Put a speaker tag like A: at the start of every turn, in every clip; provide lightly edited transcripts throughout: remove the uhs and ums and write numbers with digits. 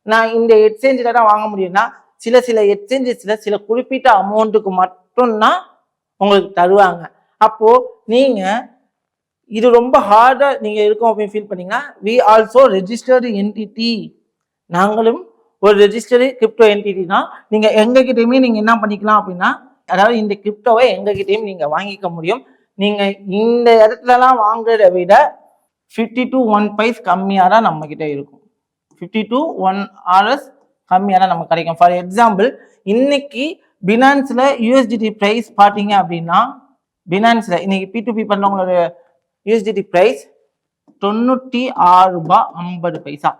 A: நான் இந்த எக்ஸ்சேஞ்சில் தான் வாங்க முடியும்னா சில எக்ஸ்சேஞ்சஸ்ல சில குறிப்பிட்ட அமௌண்ட்டுக்கு மட்டும்தான் உங்களுக்கு தருவாங்க. அப்போ நீங்க இது ரொம்ப ஹார்டா நீங்க இருக்கும் அப்படின்னு ஃபீல் பண்ணீங்கன்னா வி ஆல்சோ ரெஜிஸ்டர்டு என்டிட்டி, நாங்களும் ஒரு ரெஜிஸ்டர்டு கிரிப்டோ என்டிட்டி தான். நீங்க எங்ககிட்டயுமே நீங்க என்ன பண்ணிக்கலாம் அப்படின்னா, அதாவது இந்த கிரிப்டோவை எங்ககிட்டயும் நீங்க வாங்கிக்க முடியும். நீங்க இந்த இடத்துலலாம் வாங்குறத விட 50 to 1 பைஸ் கம்மியாக தான் நம்ம கிட்ட இருக்கும். 50 to 1 hours கம்மியாக தான் நமக்கு கிடைக்கும். ஃபார் எக்ஸாம்பிள் இன்னைக்கு பினான்ஸ்ல யூஎஸ்டிடி பிரைஸ் பார்த்தீங்க அப்படின்னா, பினான்ஸ்ல இன்னைக்கு P2P பண்ணவங்களோட யூஎஸ்டிடி பிரைஸ் 96 ரூபாய் 50 பைசா.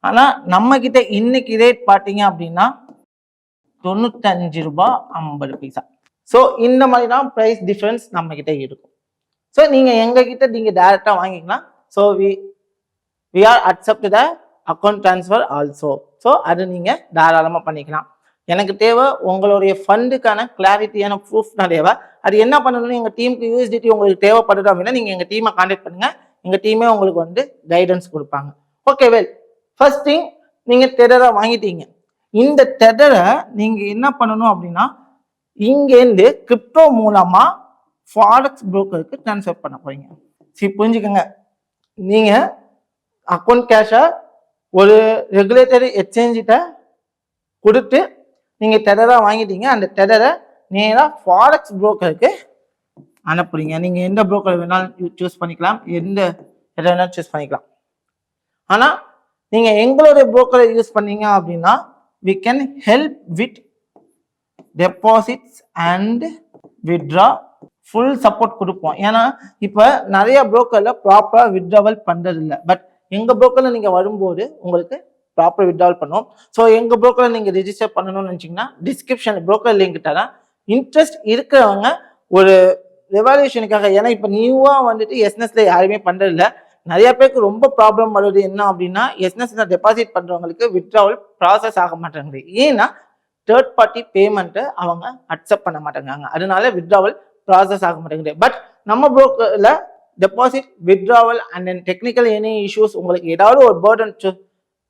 A: ஆனா நம்ம கிட்ட இன்னைக்கு ரேட் பார்த்தீங்க அப்படின்னா 95 ரூபாய் 50 பைசா. ஸோ இந்த மாதிரி தான் ப்ரைஸ் டிஃபரன்ஸ் நம்ம கிட்ட இருக்கும். ஸோ நீங்க எங்க கிட்ட நீங்க டைரக்டா வாங்கிக்கலாம். So we are accept the account transfer also. So அது நீங்க தாராளமாக பண்ணிக்கலாம். எனக்கு தேவை உங்களுடைய ஃபண்டுக்கான கிளாரிட்டியான ப்ரூஃப் தேவை. அது என்ன பண்ணணும்னு எங்கள் டீமுக்கு யூஎஸ்டிடி உங்களுக்கு தேவைப்படுது அப்படின்னா நீங்கள் எங்கள் டீமை கான்டாக்ட் பண்ணுங்க. எங்கள் டீமே உங்களுக்கு கைடன்ஸ் கொடுப்பாங்க. ஓகே வெல், ஃபர்ஸ்ட் திங் நீங்கள் டெடரை வாங்கிட்டீங்க. இந்த டெடரை நீங்கள் என்ன பண்ணணும் அப்படின்னா இங்கேருந்து கிரிப்டோ மூலமா ஃபாரெக்ஸ் புரோக்கருக்கு ட்ரான்ஸ்ஃபர் பண்ண போறீங்க. சரி புரிஞ்சுக்கோங்க, நீங்க அக்கௌண்ட் கேஷை ஒரு ரெகுலேட்டரி எக்ஸ்சேஞ்சிட்ட கொடுத்து நீங்க டெடரா வாங்கிட்டீங்க. அந்த டெடரை நேராக ஃபாரெக்ஸ் புரோக்கருக்கு அனுப்புறீங்க. நீங்க எந்த புரோக்கர் வேணாலும் சூஸ் பண்ணிக்கலாம், எந்த இடம் வேணாலும் சூஸ் பண்ணிக்கலாம். ஆனா நீங்க எங்களுடைய புரோக்கரை யூஸ் பண்ணீங்க அப்படின்னா we can help with deposits and withdraw full support கொடுப்போம். ஏன்னா இப்போ நிறைய புரோக்கர்ல ப்ராப்பரா வித்ட்ராவல் பண்றது இல்லை. பட் எங்க புரோக்கர்ல நீங்க வரும்போது உங்களுக்கு ப்ராப்பர் வித்ட்ராவல் பண்ணுவோம். ஸோ எங்க புரோக்கர்ல நீங்க ரெஜிஸ்டர் பண்ணணும்னு நினைச்சீங்கன்னா டிஸ்கிரிப்ஷன் புரோக்கர் லிங்க் தரேன். இன்ட்ரெஸ்ட் இருக்கிறவங்க ஒரு ரெவல்யூஷனுக்காக, ஏன்னா இப்போ நியூவா எஸ்என்எஸ்ல யாருமே பண்றது இல்லை. நிறைய பேருக்கு ரொம்ப ப்ராப்ளம் வருது என்ன அப்படின்னா எஸ்என்எஸ்ல டெபாசிட் பண்றவங்களுக்கு வித்ட்ராவல் ப்ராசஸ் ஆக மாட்டேங்குது. ஏன்னா தேர்ட் பார்ட்டி பேமெண்ட்டை அவங்க அக்செப்ட் பண்ண மாட்டேங்கிறாங்க. அதனால வித்ட்ராவல் ப்ராசஸ் ஆக மாட்டேங்குது. பட் நம்ம புரோக்கர்ல deposit withdrawal and then technical any issues உங்களுக்கு ஏதாவது ஒரு பேர்டன்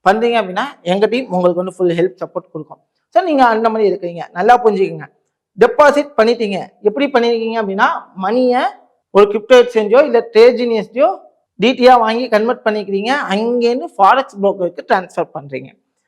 A: பண்றீங்க அப்படின்னா எங்க டீம் உங்களுக்கு ஃபுல் ஹெல்ப் சப்போர்ட் கொடுக்கும். ஸோ நீங்க அந்த மாதிரி இருக்கீங்க, நல்லா புரிஞ்சுக்கோங்க. டெபாசிட் பண்ணிட்டீங்க, எப்படி பண்ணிருக்கீங்க அப்படின்னா மணியை ஒரு கிரிப்டோ எக்ஸ்சேஞ்சோ இல்லை ட்ரேஜினியஸ்டையோ டிடியா வாங்கி கன்வெர்ட் பண்ணிக்கிறீங்க. அங்கேருந்து ஃபாரெக்ஸ் புரோக்கருக்கு டிரான்ஸ்ஃபர் பண்றீங்க.